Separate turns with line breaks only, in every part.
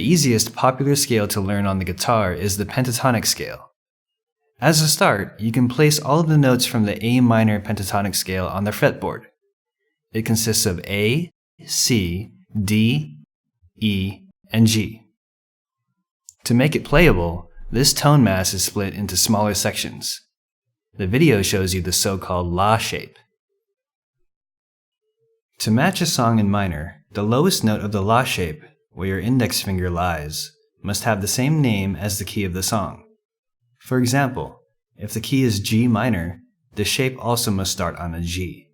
easiest popular scale to learn on the guitar is the pentatonic scale. As a start, you can place all of the notes from the A minor pentatonic scale on the fretboard. It consists of A, C, D, E, and G. To make it playable, this tone mass is split into smaller sections. The video shows you the so-called La shape. To match a song in minor, the lowest note of the La shape, where your index finger lies, must have the same name as the key of the song. For example, if the key is G minor, the shape also must start on a G.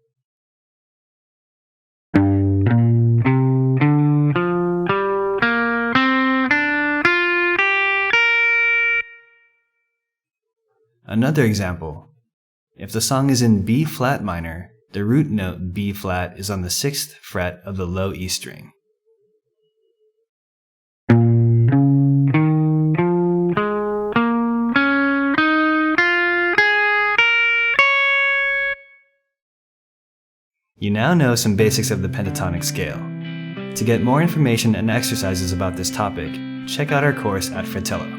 Another example, if the song is in B flat minor, the root note B flat is on the 6th fret of the low E string. You now know some basics of the pentatonic scale. To get more information and exercises about this topic, check out our course at Fratello.